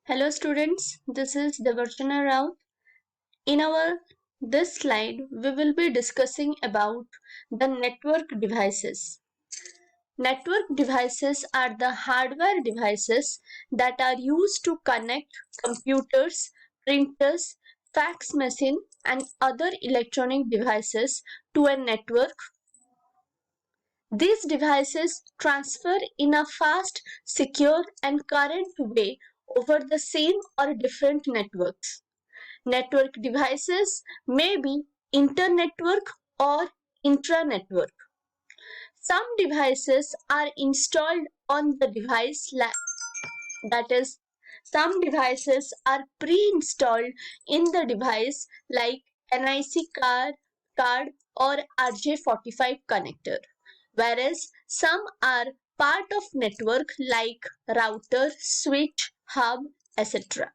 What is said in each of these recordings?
Hello students, this is Devarshana Rao. In our this slide, we will be discussing about the network devices. Network devices are the hardware devices that are used to connect computers, printers, fax machine and other electronic devices to a network. These devices transfer in a fast, secure and current way over the same or different networks. Network devices may be inter-network or intra-network. Some devices are installed on the device that is, some devices are pre-installed in the device like NIC card or RJ45 connector, whereas some are part of network like router, switch, hub, etc.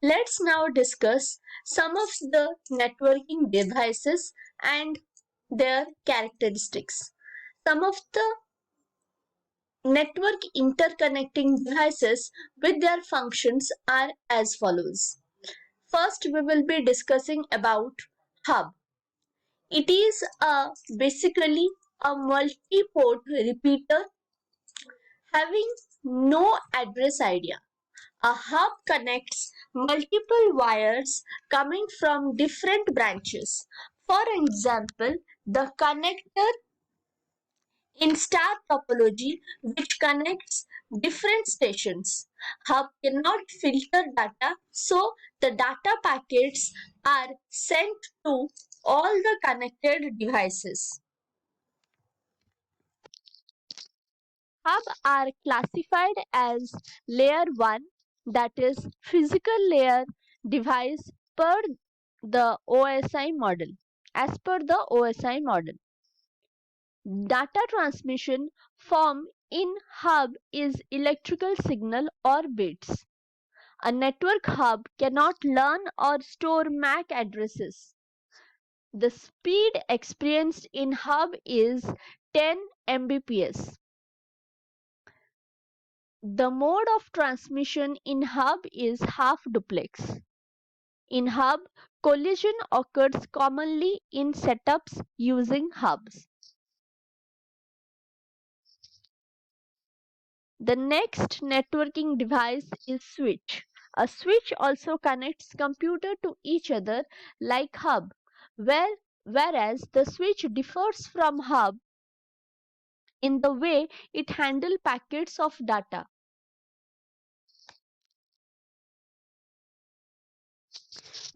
Let's now discuss some of the networking devices and their characteristics. Some of the network interconnecting devices with their functions are as follows. First, we will be discussing about hub. It is basically a multi-port repeater having no address idea. A hub connects multiple wires coming from different branches. For example, the connector in star topology which connects different stations. Hub cannot filter data, so the data packets are sent to all the connected devices. Hub are classified as layer 1, that is physical layer device per the OSI model. As per the OSI model, data transmission form in hub is electrical signal or bits. A network hub cannot learn or store MAC addresses. The speed experienced in hub is 10 Mbps. The mode of transmission in hub is half duplex. In hub, collision occurs commonly in setups using hubs. The next networking device is switch. A switch also connects computer to each other like hub, whereas the switch differs from hub in the way it handles packets of data.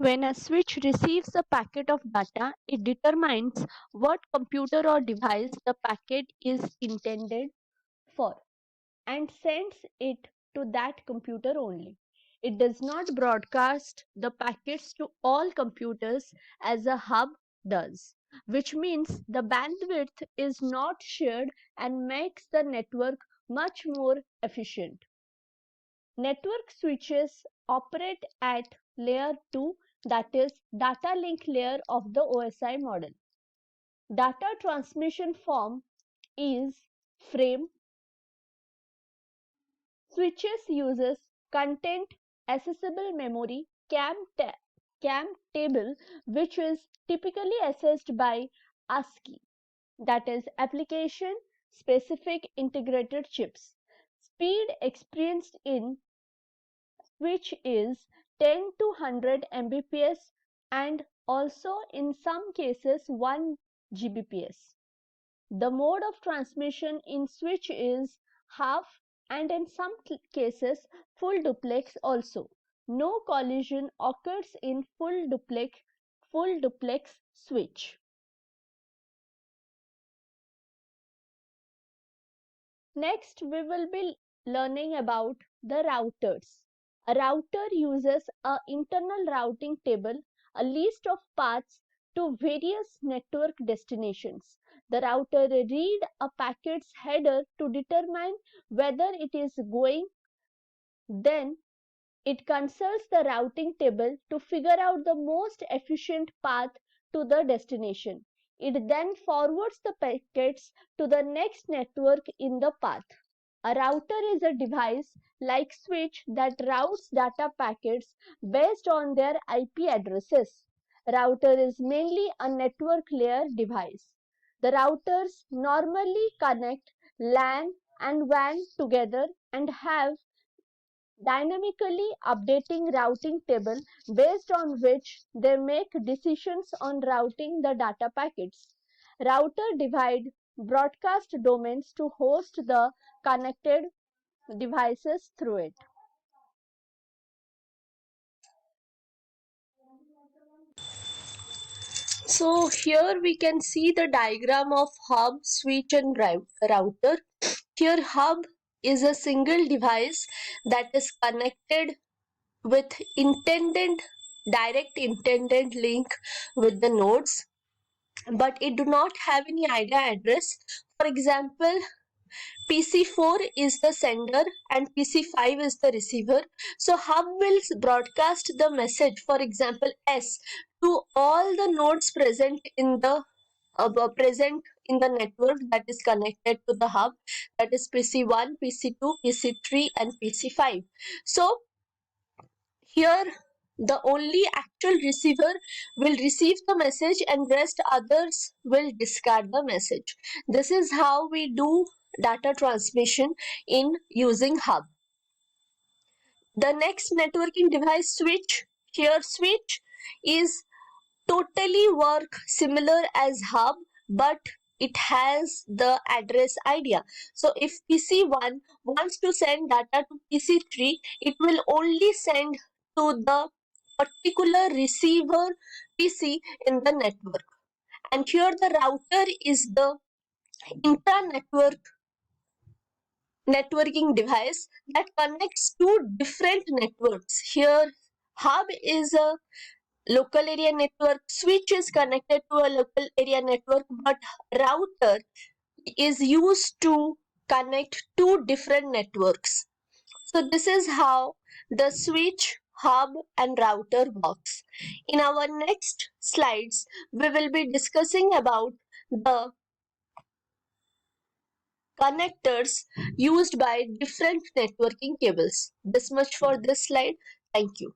When a switch receives a packet of data, it determines what computer or device the packet is intended for and sends it to that computer only. It does not broadcast the packets to all computers as a hub does, which means the bandwidth is not shared and makes the network much more efficient. Network switches operate at layer 2, that is data link layer of the OSI model. Data transmission form is frame. Switches uses content accessible memory CAM table, which is typically accessed by ASCII, that is application specific integrated chips. Speed experienced in switch is 10 to 100 Mbps and also in some cases 1 Gbps. The mode of transmission in switch is half and in some cases full duplex also. No collision occurs in full duplex switch. Next, we will be learning about the routers. A router uses an internal routing table, a list of paths to various network destinations. The router reads a packet's header to determine whether it is going. Then it consults the routing table to figure out the most efficient path to the destination. It then forwards the packets to the next network in the path. A router is a device like switch that routes data packets based on their IP addresses. Router is mainly a network layer device. The routers normally connect LAN and WAN together and have dynamically updating routing table based on which they make decisions on routing the data packets. Router divide broadcast domains to host the connected devices through it. So here we can see the diagram of hub, switch and router. Here hub is a single device that is connected with direct intended link with the nodes, but it do not have any IP address. For example, PC4 is the sender and PC5 is the receiver. So hub will broadcast the message, for example S, to all the nodes present in the network that is connected to the hub, that is PC1, PC2, PC3 and PC5. So here the only actual receiver will receive the message and rest others will discard the message. This is how we do data transmission in using hub. The next networking device, switch. Here switch is totally work similar as hub, but it has the address idea. So if PC1 wants to send data to PC3, it will only send to the particular receiver PC in the network. And here the router is the intra-network networking device that connects two different networks. Here hub is a local area network, switch is connected to a local area network, but router is used to connect two different networks. So this is how the switch, hub and router works. In our next slides, we will be discussing about the connectors used by different networking cables. This much for this slide. Thank you.